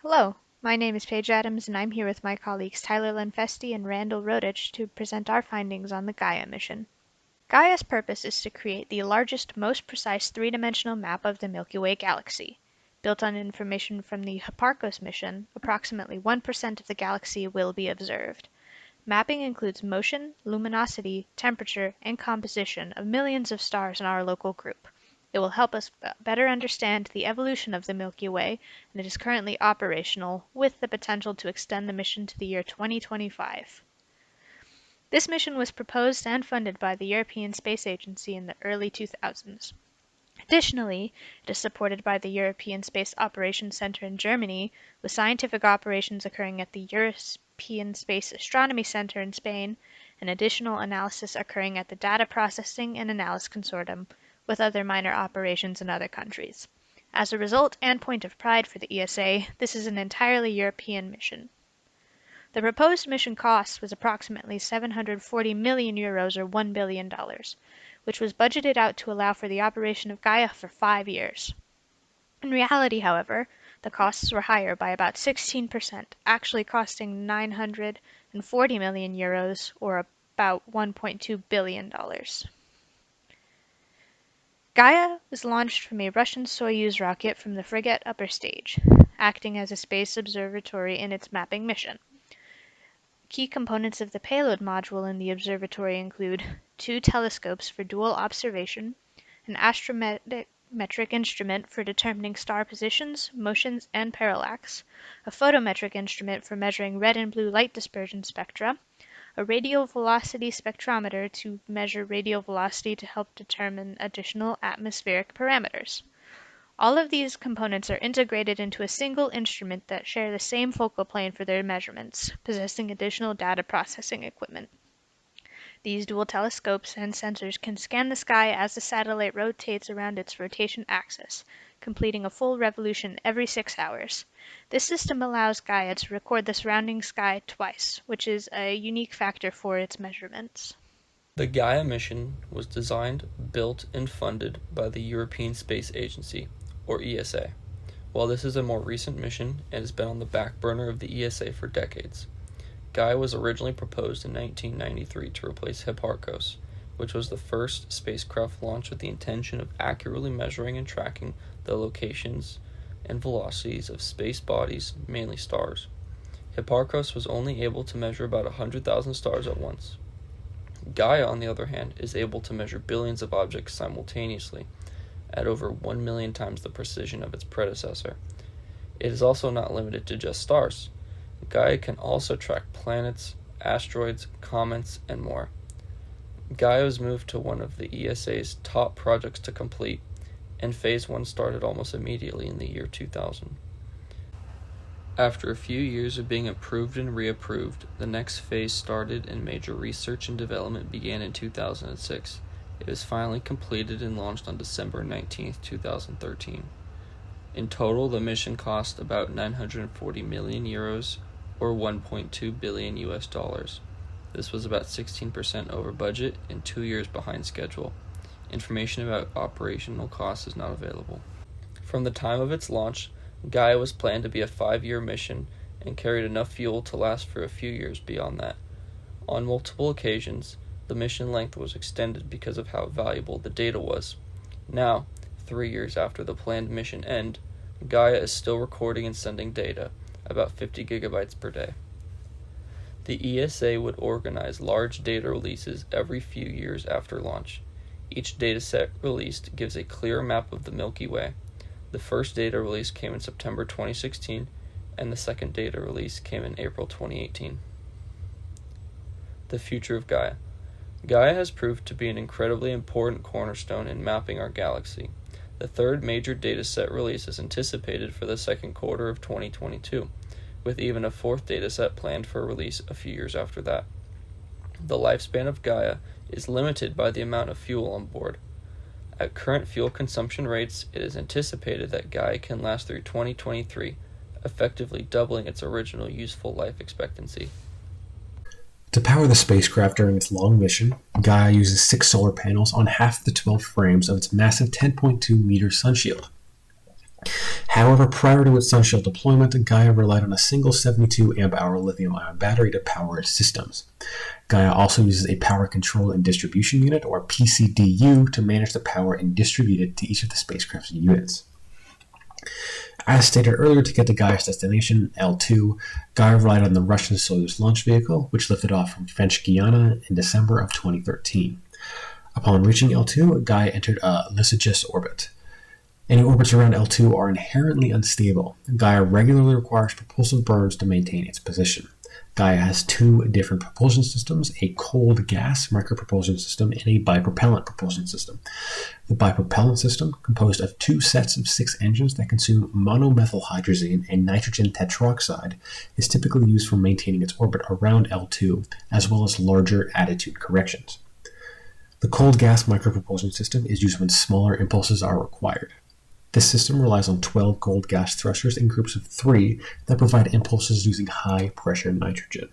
Hello, my name is Paige Adams, and I'm here with my colleagues Tyler Linfesty and Randall Rodich to present our findings on the Gaia mission. Gaia's purpose is to create the largest, most precise three-dimensional map of the Milky Way galaxy. Built on information from the Hipparcos mission, approximately 1% of the galaxy will be observed. Mapping includes motion, luminosity, temperature, and composition of millions of stars in our local group. It will help us better understand the evolution of the Milky Way, and it is currently operational, with the potential to extend the mission to the year 2025. This mission was proposed and funded by the European Space Agency in the early 2000s. Additionally, it is supported by the European Space Operations Center in Germany, with scientific operations occurring at the European Space Astronomy Center in Spain, and additional analysis occurring at the Data Processing and Analysis Consortium, with other minor operations in other countries. As a result and point of pride for the ESA, this is an entirely European mission. The proposed mission cost was approximately €740 million or $1 billion, which was budgeted out to allow for the operation of Gaia for 5 years. In reality, however, the costs were higher by about 16%, actually costing €940 million or about $1.2 billion. Gaia was launched from a Russian Soyuz rocket from the frigate upper stage, acting as a space observatory in its mapping mission. Key components of the payload module in the observatory include 2 telescopes for dual observation, an astrometric instrument for determining star positions, motions, and parallax, a photometric instrument for measuring red and blue light dispersion spectra, a radial velocity spectrometer to measure radial velocity to help determine additional atmospheric parameters. All of these components are integrated into a single instrument that share the same focal plane for their measurements, possessing additional data processing equipment. These dual telescopes and sensors can scan the sky as the satellite rotates around its rotation axis, completing a full revolution every 6 hours. This system allows Gaia to record the surrounding sky twice, which is a unique factor for its measurements. The Gaia mission was designed, built, and funded by the European Space Agency, or ESA. While this is a more recent mission, it has been on the back burner of the ESA for decades. Gaia was originally proposed in 1993 to replace Hipparcos, which was the first spacecraft launched with the intention of accurately measuring and tracking the locations and velocities of space bodies, mainly stars. Hipparcos was only able to measure about 100,000 stars at once. Gaia, on the other hand, is able to measure billions of objects simultaneously, at over 1 million times the precision of its predecessor. It is also not limited to just stars. Gaia can also track planets, asteroids, comets, and more. Gaia was moved to one of the ESA's top projects to complete, and Phase 1 started almost immediately in the year 2000. After a few years of being approved and reapproved, the next phase started and major research and development began in 2006. It was finally completed and launched on December 19, 2013. In total, the mission cost about €940 million or $1.2 billion US. This was about 16% over budget and 2 years behind schedule. Information about operational costs is not available. From the time of its launch, Gaia was planned to be a 5-year mission and carried enough fuel to last for a few years beyond that. On multiple occasions, the mission length was extended because of how valuable the data was. Now, 3 years after the planned mission end, Gaia is still recording and sending data, about 50 gigabytes per day. The ESA would organize large data releases every few years after launch. Each dataset released gives a clear map of the Milky Way. The first data release came in September 2016, and the second data release came in April 2018. The future of Gaia. Gaia has proved to be an incredibly important cornerstone in mapping our galaxy. The third major dataset release is anticipated for the second quarter of 2022, with even a fourth dataset planned for release a few years after that. The lifespan of Gaia is limited by the amount of fuel on board. At current fuel consumption rates, it is anticipated that Gaia can last through 2023, effectively doubling its original useful life expectancy. To power the spacecraft during its long mission, Gaia uses 6 solar panels on half the 12 frames of its massive 10.2-meter sunshield. However, prior to its sunshield deployment, Gaia relied on a single 72 amp-hour lithium-ion battery to power its systems. Gaia also uses a power control and distribution unit, or PCDU, to manage the power and distribute it to each of the spacecraft's units. As stated earlier, to get to Gaia's destination, L2, Gaia relied on the Russian Soyuz launch vehicle, which lifted off from French Guiana in December of 2013. Upon reaching L2, Gaia entered a Lysimachus orbit. Any orbits around L2 are inherently unstable. Gaia regularly requires propulsive burns to maintain its position. Gaia has two different propulsion systems, a cold gas micropropulsion system and a bipropellant propulsion system. The bipropellant system, composed of two sets of 6 engines that consume monomethylhydrazine and nitrogen tetroxide, is typically used for maintaining its orbit around L2, as well as larger attitude corrections. The cold gas micropropulsion system is used when smaller impulses are required. This system relies on 12 cold gas thrusters in groups of 3 that provide impulses using high-pressure nitrogen.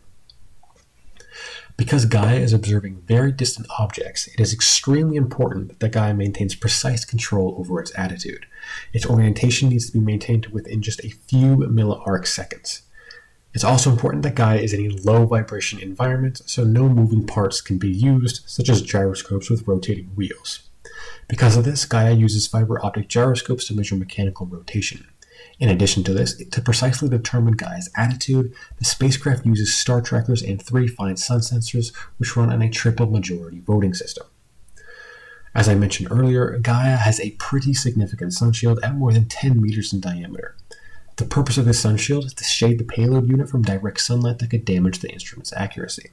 Because Gaia is observing very distant objects, it is extremely important that Gaia maintains precise control over its attitude. Its orientation needs to be maintained to within just a few milliarc seconds. It's also important that Gaia is in a low-vibration environment, so no moving parts can be used, such as gyroscopes with rotating wheels. Because of this, Gaia uses fiber optic gyroscopes to measure mechanical rotation. In addition to this, to precisely determine Gaia's attitude, the spacecraft uses star trackers and 3 fine sun sensors, which run on a triple majority voting system. As I mentioned earlier, Gaia has a pretty significant sunshield at more than 10 meters in diameter. The purpose of this sunshield is to shade the payload unit from direct sunlight that could damage the instrument's accuracy.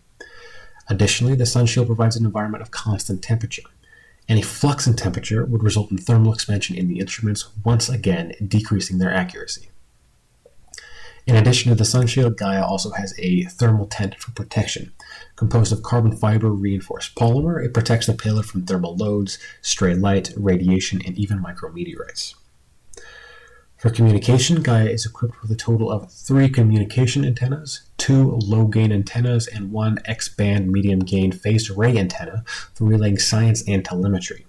Additionally, the sunshield provides an environment of constant temperature. Any flux in temperature would result in thermal expansion in the instruments, once again decreasing their accuracy. In addition to the sunshield, Gaia also has a thermal tent for protection. Composed of carbon fiber reinforced polymer, it protects the payload from thermal loads, stray light, radiation, and even micrometeorites. For communication, Gaia is equipped with a total of 3 communication antennas, 2 low-gain antennas, and 1 X-band medium-gain phased array antenna for relaying science and telemetry.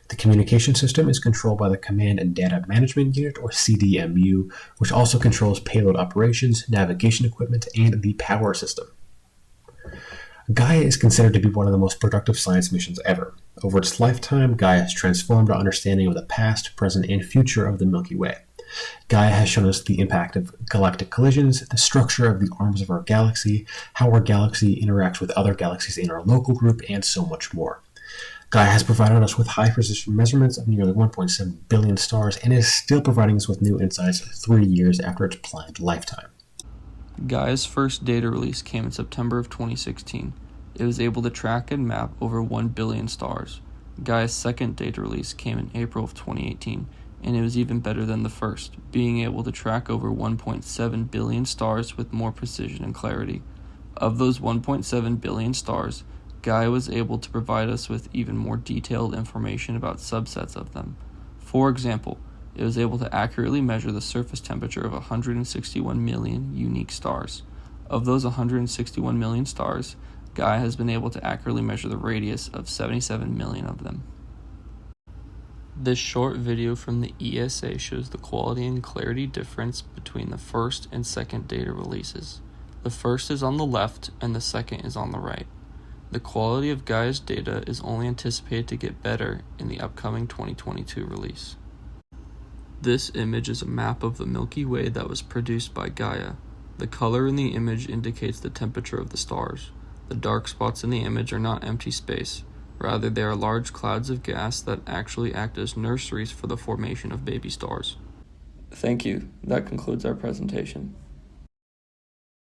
The communication system is controlled by the Command and Data Management Unit, or CDMU, which also controls payload operations, navigation equipment, and the power system. Gaia is considered to be one of the most productive science missions ever. Over its lifetime, Gaia has transformed our understanding of the past, present, and future of the Milky Way. Gaia has shown us the impact of galactic collisions, the structure of the arms of our galaxy, how our galaxy interacts with other galaxies in our local group, and so much more. Gaia has provided us with high-precision measurements of nearly 1.7 billion stars and is still providing us with new insights 3 years after its planned lifetime. Gaia's first data release came in September of 2016. It was able to track and map over 1 billion stars. Gaia's second data release came in April of 2018. And it was even better than the first, being able to track over 1.7 billion stars with more precision and clarity. Of those 1.7 billion stars, Gaia was able to provide us with even more detailed information about subsets of them. For example, it was able to accurately measure the surface temperature of 161 million unique stars. Of those 161 million stars, Gaia has been able to accurately measure the radius of 77 million of them. This short video from the ESA shows the quality and clarity difference between the first and second data releases. The first is on the left and the second is on the right. The quality of Gaia's data is only anticipated to get better in the upcoming 2022 release. This image is a map of the Milky Way that was produced by Gaia. The color in the image indicates the temperature of the stars. The dark spots in the image are not empty space. Rather, they are large clouds of gas that actually act as nurseries for the formation of baby stars. Thank you. That concludes our presentation.